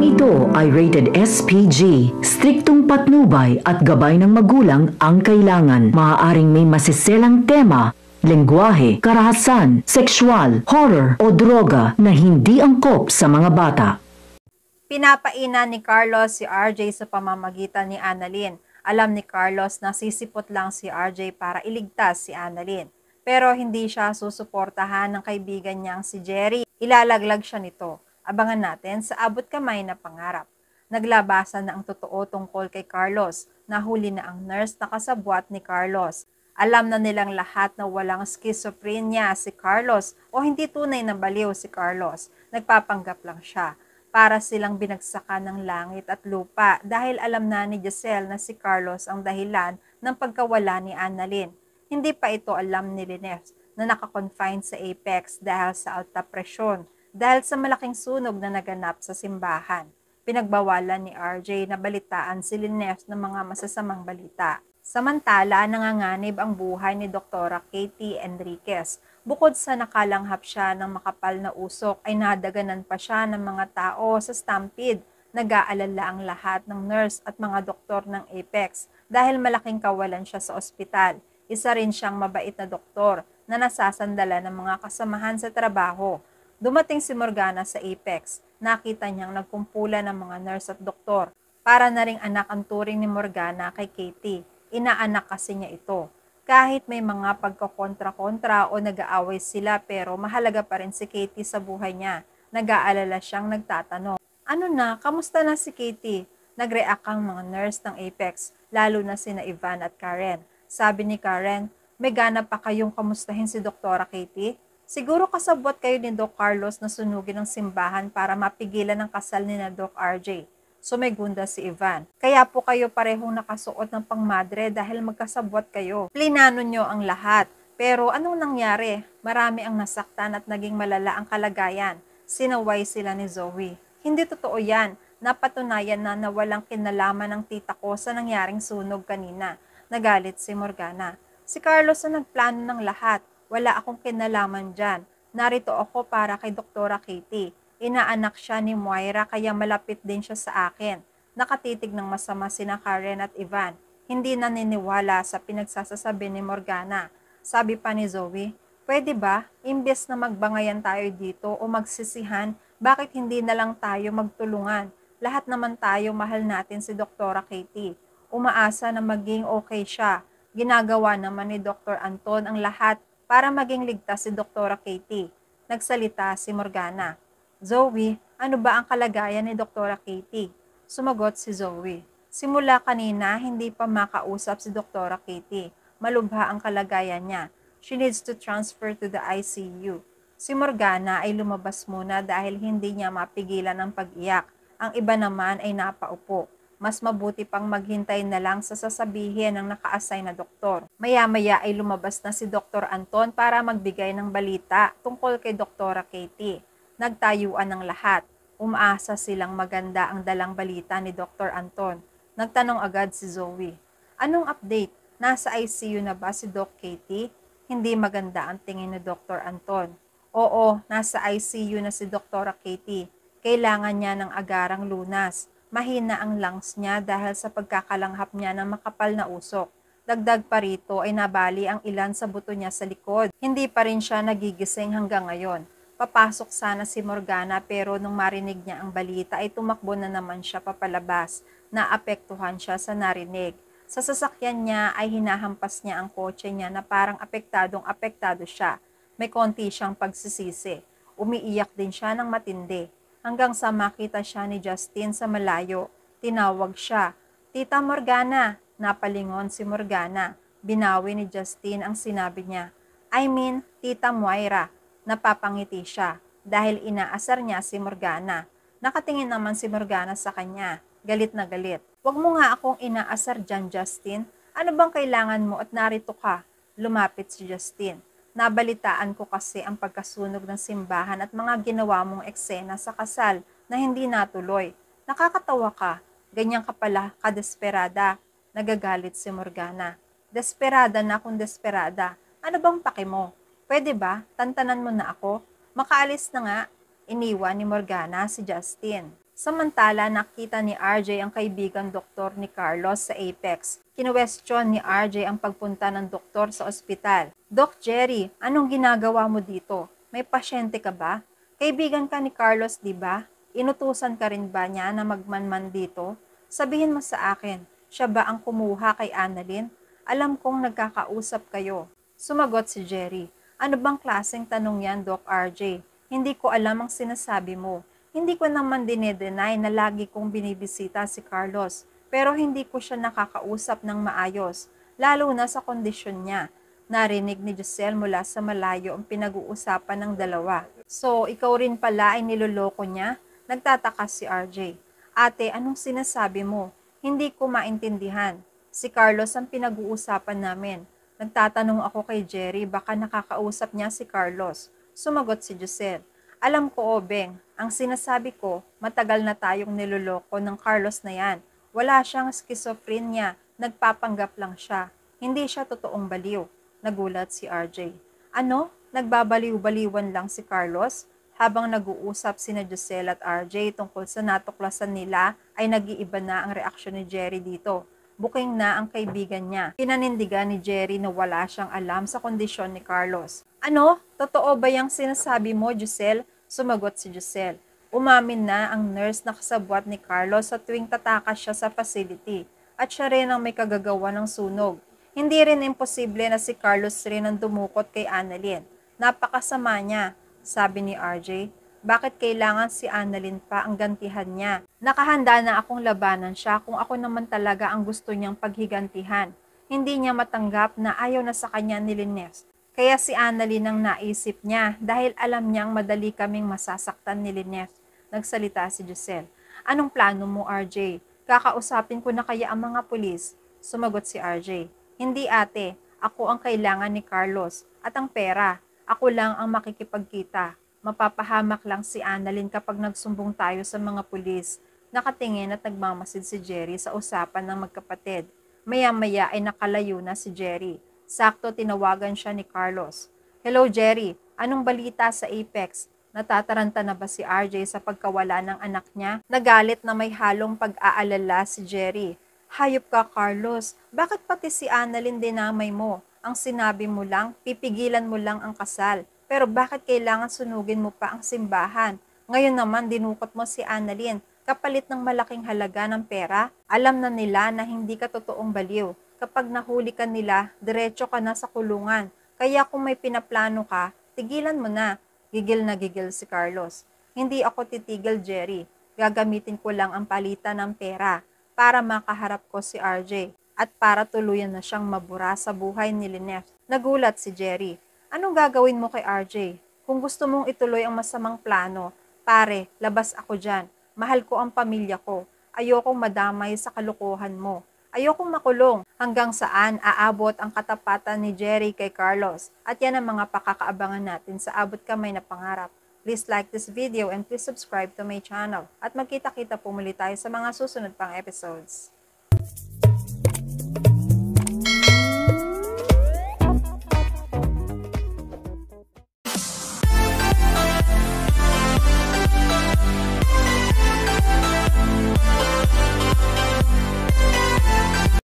ito ay rated SPG. Striktong patnubay at gabay ng magulang ang kailangan. Maaaring may masiselang tema, lengguwahe, karahasan, sexual, horror o droga na hindi angkop sa mga bata. Pinapainan ni Carlos si RJ sa pamamagitan ni Annalyn. Alam ni Carlos na sisipot lang si RJ para iligtas si Annalyn. Pero hindi siya susuportahan ng kaibigan niyang si Jerry. Ilalaglag siya nito. Abangan natin sa abot kamay na pangarap. Naglabasan na ang totoo tungkol kay Carlos. Nahuli na ang nurse na kasabwat ni Carlos. Alam na nilang lahat na walang schizophrenia si Carlos o hindi tunay na baliw si Carlos. Nagpapanggap lang siya. Para silang binagsakan ng langit at lupa dahil alam na ni Giselle na si Carlos ang dahilan ng pagkawala ni Annalyn. Hindi pa ito alam ni Linef na nakakonfine sa Apex dahil sa alta presyon. Dahil sa malaking sunog na naganap sa simbahan, pinagbawalan ni RJ na balitaan si Linef ng mga masasamang balita. Samantala, nanganganib ang buhay ni Dr. Katie Enriquez. Bukod sa nakalanghap siya ng makapal na usok, ay nadaganan pa siya ng mga tao sa stampede. Nag-aalala ang lahat ng nurse at mga doktor ng Apex dahil malaking kawalan siya sa ospital. Isa rin siyang mabait na doktor na nasasandala ng mga kasamahan sa trabaho. Dumating si Morgana sa Apex. Nakita niyang nagkumpulan ng mga nurse at doktor. Para na ring anak ang turing ni Morgana kay Katie. Inaanak kasi niya ito. Kahit may mga pagkakontra-kontra o nag-aaway sila pero mahalaga pa rin si Katie sa buhay niya. Nag-aalala siyang nagtatanong. Ano na? Kamusta na si Katie? Nag-react ang mga nurse ng Apex, lalo na sina Ivan at Karen. Sabi ni Karen, may gana pa kayong kamustahin si Dr. Katie? Siguro kasabwat kayo ni Doc Carlos na sunugin ng simbahan para mapigilan ang kasal ni na Doc RJ. Sumegunda si Ivan. Kaya po kayo parehong nakasuot ng pangmadre dahil magkasabwat kayo. Plinano nyo ang lahat. Pero anong nangyari? Marami ang nasaktan at naging malala ang kalagayan. Sinaway sila ni Zoe. Hindi totoo yan. Napatunayan na walang kinalaman ng tita ko sa nangyaring sunog kanina. Nagalit si Morgana. Si Carlos ang nagplano ng lahat. Wala akong kinalaman dyan. Narito ako para kay Dr. Katie. Inaanak siya ni Moira kaya malapit din siya sa akin. Nakatitig ng masama sina Karen at Ivan. Hindi naniniwala sa pinagsasasabi ni Morgana. Sabi pa ni Zoe, pwede ba, imbes na magbangayan tayo dito o magsisihan, bakit hindi na lang tayo magtulungan? Lahat naman tayo mahal natin si Dr. Katie. Umaasa na maging okay siya. Ginagawa naman ni Dr. Anton ang lahat para maging ligtas si Dr. Katie. Nagsalita si Morgana. Zoe, ano ba ang kalagayan ni Dr. Katie? Sumagot si Zoe. Simula kanina, hindi pa makausap si Dr. Katie. Malubha ang kalagayan niya. She needs to transfer to the ICU. Si Morgana ay lumabas muna dahil hindi niya mapigilan ang pag-iyak. Ang iba naman ay napaupo. Mas mabuti pang maghintay na lang sa sasabihin ng naka-assign na doktor. Maya-maya ay lumabas na si Dr. Anton para magbigay ng balita tungkol kay Dr. Katie. Nagtayuan ng lahat. Umaasa silang maganda ang dalang balita ni Dr. Anton. Nagtanong agad si Zoe. Anong update? Nasa ICU na ba si Doc Katie? Hindi maganda ang tingin ni Dr. Anton. Oo, nasa ICU na si Dr. Katie. Kailangan niya ng agarang lunas. Mahina ang lungs niya dahil sa pagkakalanghap niya ng makapal na usok. Dagdag pa rito ay nabali ang ilan sa buto niya sa likod. Hindi pa rin siya nagigising hanggang ngayon. Papasok sana si Morgana pero nung marinig niya ang balita ay tumakbo na naman siya papalabas. Naapektuhan siya sa narinig. Sa sasakyan niya ay hinahampas niya ang kotse niya na parang apektado siya. May konti siyang pagsisisi. Umiiyak din siya ng matindi. Hanggang sa makita siya ni Justin sa malayo. Tinawag siya. Tita Morgana. Napalingon si Morgana. Binawi ni Justin ang sinabi niya. I mean, Tita Moira. Napapangiti siya dahil inaasar niya si Morgana. Nakatingin naman si Morgana sa kanya. Galit na galit. Huwag mo nga akong inaasar dyan, Justin. Ano bang kailangan mo at narito ka? Lumapit si Justin. Nabalitaan ko kasi ang pagkasunog ng simbahan at mga ginawa mong eksena sa kasal na hindi natuloy. Nakakatawa ka. Ganyan ka pala kadesperada. Nagagalit si Morgana. Desperada na kung desperada. Ano bang paki mo? Pwede ba? Tantanan mo na ako? Makaalis na nga. Iniwan ni Morgana si Justin. Samantala, nakita ni RJ ang kaibigang doktor ni Carlos sa Apex. Kinuwestiyon ni RJ ang pagpunta ng doktor sa ospital. Doc Jerry, anong ginagawa mo dito? May pasyente ka ba? Kaibigan ka ni Carlos, di ba? Inutusan ka rin ba niya na magmanman dito? Sabihin mo sa akin, siya ba ang kumuha kay Annalyn? Alam kong nagkakausap kayo. Sumagot si Jerry. Ano bang klaseng tanong yan, Doc RJ? Hindi ko alam ang sinasabi mo. Hindi ko naman dinedenay na lagi kong binibisita si Carlos, pero hindi ko siya nakakausap ng maayos, lalo na sa kondisyon niya. Narinig ni Giselle mula sa malayo ang pinag-uusapan ng dalawa. So, ikaw rin pala ay niloloko niya? Nagtataka si RJ. Ate, anong sinasabi mo? Hindi ko maintindihan. Si Carlos ang pinag-uusapan namin. Nagtatanong ako kay Jerry, baka nakakausap niya si Carlos. Sumagot si Giselle. Alam ko, Obeng, ang sinasabi ko, matagal na tayong niloloko ng Carlos na yan. Wala siyang schizophrenia, nagpapanggap lang siya. Hindi siya totoong baliw. Nagulat si RJ. Ano? Nagbabaliw-baliwan lang si Carlos? Habang nag-uusap sina Giselle at RJ tungkol sa natuklasan nila, ay nag-iiba na ang reaksyon ni Jerry dito. Buking na ang kaibigan niya. Pinanindigan ni Jerry na wala siyang alam sa kondisyon ni Carlos. Ano? Totoo ba yung sinasabi mo, Giselle? Sumagot si Giselle. Umamin na ang nurse na kasabwat ni Carlos sa tuwing tatakas siya sa facility at siya rin ang may kagagawa ng sunog. Hindi rin imposible na si Carlos rin ang dumukot kay Annalyn. Napakasama niya, sabi ni RJ. Bakit kailangan si Annalyn pa ang gantihan niya? Nakahanda na akong labanan siya kung ako naman talaga ang gusto niyang paghigantihan. Hindi niya matanggap na ayaw na sa kanya ni Lynette. Kaya si Annalyn ang naisip niya dahil alam niyang madali kaming masasaktan ni Lynette. Nagsalita si Giselle. Anong plano mo, RJ? Kakausapin ko na kaya ang mga pulis? Sumagot si RJ. Hindi ate, ako ang kailangan ni Carlos at ang pera. Ako lang ang makikipagkita. Mapapahamak lang si Annalyn kapag nagsumbong tayo sa mga pulis. Nakatingin at nagmamasid si Jerry sa usapan ng magkapatid. Maya-maya ay nakalayo na si Jerry. Sakto tinawagan siya ni Carlos. Hello Jerry, anong balita sa Apex? Natataranta na ba si RJ sa pagkawala ng anak niya? Nagalit na may halong pag-aalala si Jerry. Hayop ka Carlos, bakit pati si Annalyn dinamay mo? Ang sinabi mo lang, pipigilan mo lang ang kasal. Pero bakit kailangan sunugin mo pa ang simbahan? Ngayon naman dinukot mo si Annalyn, kapalit ng malaking halaga ng pera? Alam na nila na hindi ka totoong baliw. Kapag nahuli ka nila, diretso ka na sa kulungan. Kaya kung may pinaplano ka, tigilan mo na. Gigil na gigil si Carlos. Hindi ako titigil, Jerry. Gagamitin ko lang ang palitan ng pera para makaharap ko si RJ at para tuluyan na siyang mabura sa buhay ni Lynette. Nagulat si Jerry. Anong gagawin mo kay RJ? Kung gusto mong ituloy ang masamang plano, pare, labas ako dyan. Mahal ko ang pamilya ko. Ayokong madamay sa kalokohan mo. Ayokong makulong. Hanggang saan aabot ang katapatan ni Jerry kay Carlos. At yan ang mga pakakaabangan natin sa Abot Kamay na Pangarap. Please like this video and please subscribe to my channel. At magkita-kita po muli tayo sa mga susunod pang episodes.